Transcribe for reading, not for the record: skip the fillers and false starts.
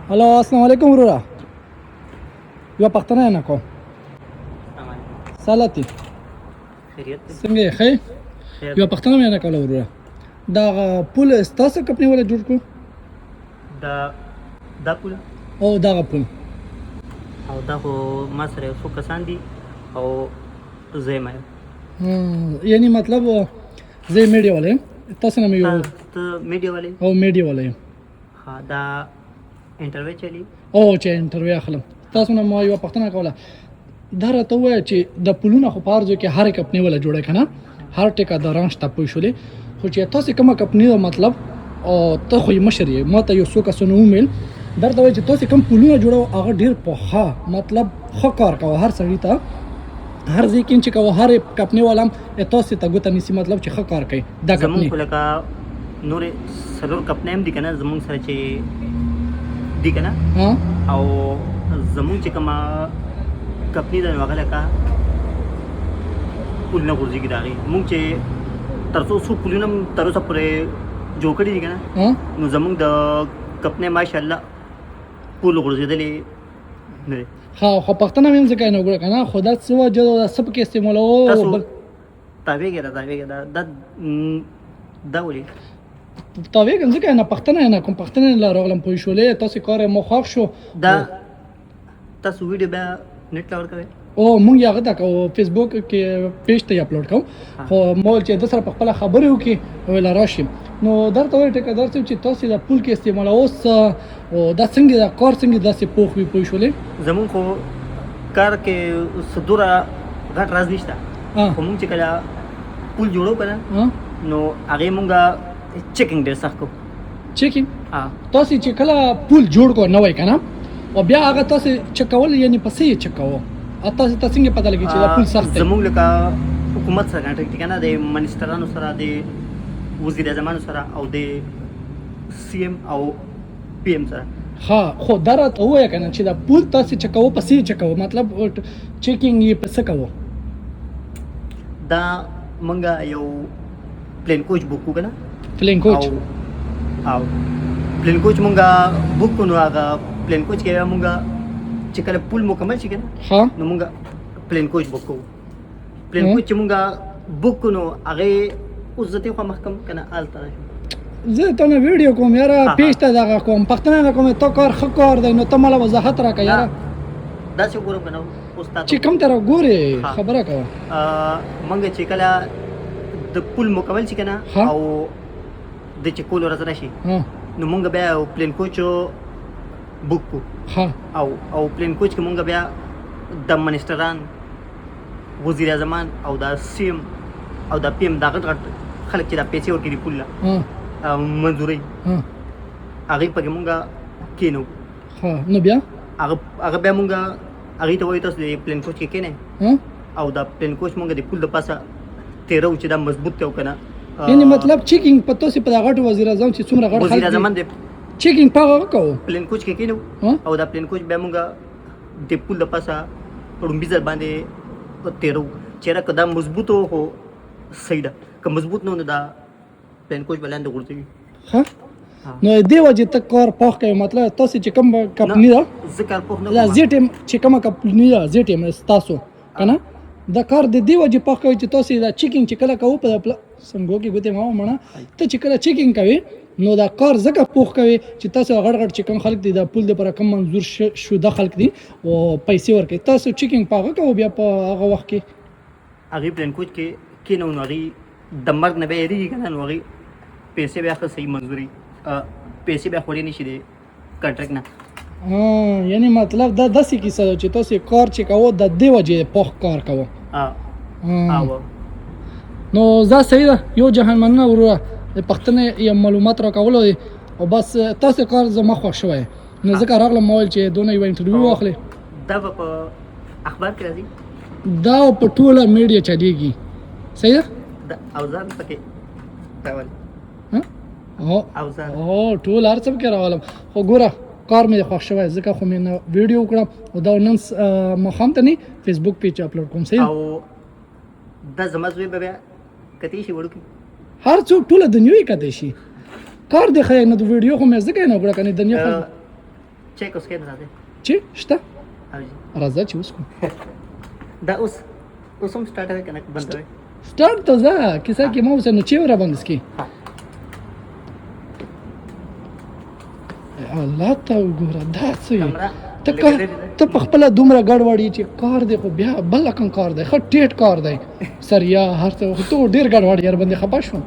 هلو السلام علیکم وروره یوه پښتنه نه کوم سلامتی خیریت دی څنګه یې ښه یوه پښتنه مې نه کوله وروره دغه پول ستاسو کمپنۍ والا جوړ کړو دا پول او دغه پول او دا خو ما سره یو څو کسان دي او زه یم یعنی مطلب زه یې میډیا والا یم تاسو نه مې یو ته میډیا والی او میډیا والا یم ها دا انټرویو چلی او چې انټرویو اخلم تاسو نه ما یوه پښتنه کوله دا راته ووایه چې د پولونه خو په هر ځای کې هرې کمپنۍ والا جوړه که نه هر ټیکاداران شته پوه شولې خو چې تاسې کومه کمپنۍ ده مطلب او ته خو یې مشر یې ما ته یو څو کسانو ومیل درته وایي چې تاسې کوم پولونه جوړوه هغه ډېر پخه مطلب ښه کار کوه هر سړي ته هر ځای کې چې کوه هر کمپنۍ والا هم تاسې ته ګوته نیسي مطلب چې ښه کار کوي دا کمپنۍ زمونږ خو لکه نورې څلور کمپنۍ هم دي که نه زمونږ سره چې دي که نه او زمونږ چې کومه کمپنۍ ده نو هغه لکه پول نه غورځېږي د هغې مونږ چې تر څو پولونه هم تر اوسه پورې جوړ کړي دي که نه نو زمونږ د کمپنۍ ماشاءالله پول غورځېدلې نه دی ها خو پښتنه مې هم ځکه نه وګوره که نه خو دا څه وجه ده دا څه پکې استعمالوه تاسو تاویږئ دا ولې تاویږم ځکه نه پښتنه نه کوم پښتنه نه راغلم پوه شولې تاسې کار یې مو خوښ شو دا تاسو ویډیو بیا نیټ ته ورکوئ او مونږ یې هغه ته کوو فیسبوک کې پیج ته یې اپلوډ کوو خو ما ویل چې د سره په خپله خبرې وکړي ویله راشي نو درته وایي ټیکهدار صاحب چې تاسې د پول کې استعمالوس او دا څنګه دا کار څنګه داسې پوخ وي پوه شولې زمونږ خو کار کې څه دوره غټ راز نشته خو مونږ چې کله پول جوړو که نه نو هغې مونږ چیکینګ ډېر سخت کوو چیکینګ تاسې چې کله پول جوړ کړو نوی که نه او بیا هغه تاسې چک کول یعنې په څه یې چک کوو تاسې ته څنګه پته لګي چې دا پول سخت دی زمونږ لکه حکومت سره کانټیکټ دی که نه د منسټرانو سره د وزیر اعظمانو سره او د سی ایم او پی ایم سره ها خو دا راته ووایه که نه چې دا پول تاسې چکوو په څه یې چکوو مطلب چیکینګ یې په څه کوو دا مونږ یو پلین کوچ بک کړو که نه پلین کوچ او پلین کوچ مونږ بک کړو نو هغه پلین کوچ کې مونږ چې کله پول مکمل شي که نه نو مونږ پلین کوچ بک کوو پلین کوچ چې مونږ بک کړو نو هغې اوس زه دې خوا مخکم که نه هلته راشم زه ته نه ویډیو کوم یاره پیج ته دغه کوم پښتنه نه کوم ته کار ښه کار دی نو ته ماله وضاحت راکړه یاره داسې وګورم که نه اوس تا چې کوم طرف ګورې خبره کوه مونږ چې کله د پول مکمل شي که نه او د چې کول ورځ راشي نو مونږ بیا یو پلین کوچ بک کړو او پلین کوچ کې مونږ بیا د منسټران وزیر اعظمان او د سی ایم او د پی ایم دا غټ غټ خلک چې دا پیسې ورکړي پول له منظورۍ هغې پکې مونږ کښېنو نو بیا هغه بیا مونږ هغې ته وایو تاسو د پلین کوچ کې کښېنئ او دا پلین کوچ مونږ د پول د پاسه تېرو چې دا مضبوط دی او که نه یعنې مطلب چیکینګ په تاسې په دا غټ وزیر اعظم چې څومره غټ وزیر اعظم دی چیکینګ په هغه کوو پلین کوچ کې کښېنو او دا پلین کوچ بیا مونږ د پول د پاسه ړومبي ځل باندې تېرو چېرې که دا مضبوط و خو صحیح ده که مضبوط نه و نو دا پلین کوچ به لاندې غورځوي نو دې وجې ته کار پوخ کوي مطلب تاسې چې کوم کمپنۍ ده زه کار پوخ نه زه ټیم چې کومه کمپنۍ ده زه ټیم ستاسو که نه دا کار د دې وجې پوخ کوي چې تاسې دا چیکینګ چې کله کوو په څنګو کې ګوتې ما ومنه ته چې کله چیکینګ کوې نو دا کار ځکه پوخ کوي چې تاسو غټ غټ چې کوم خلک دي دا پول دپاره کوم منظور شوده خلک دي او پیسې ورکوي تاسو چیکینګ په هغه کوو بیا په هغه وخت کې هغې پلین کوچ کې کښېنو نو هغې د مرګ نه بیا هېرېږي که نه نو هغې پیسې بیا ښه صحیح منظوري پیسې بیا خورې نه شي د کنټرکټ نه یعنې مطلب دا داسې کیسه ده چې تاسې کار چې کوو د دې وجې پوخ کار کوو نو دا صحیح ده یو جهان مننه وروره د پښتنې یا معلومات راکولو دی او بس تاسې کار زما خوښ شوی نو ځکه راغلم ما ویل چې دونه یوه انټرویو واخلې دا به په اخبار کې راځي دا په ټوله میډیا چلیږي صحیح ده اوزار پکې راول ټول هر څه پکې راولم خو ګوره کار مې خوښ شوی ځکه خو مې ویډیو وکړم او دا نن ماښام ته نه فیسبوک پیج اپلوډ کوم صحیح او دا زما زوی به بیا کتی شي وړوکی هر څوک ټوله دنیا یې کتی شي کار دی خیر نه د ویډیو خو مې ځکه نه وکړه کنه دنیا چیک اوس کې نه راځي چې شته او جی راځه چې اوس کوم دا اوس هم سٹارټ کنه بند وي سٹارټ ته ځه کیسه کې مو سره نو چې را باندې سکی ها الله ته وګوره دا څه کمره ته په خپل دومره ګډوډي چې کار دی خو بیا بل کم کار دی خټ ټیټ کار دی سریا هر څه ته ډیر ګډوډ یار باندې خپه شوم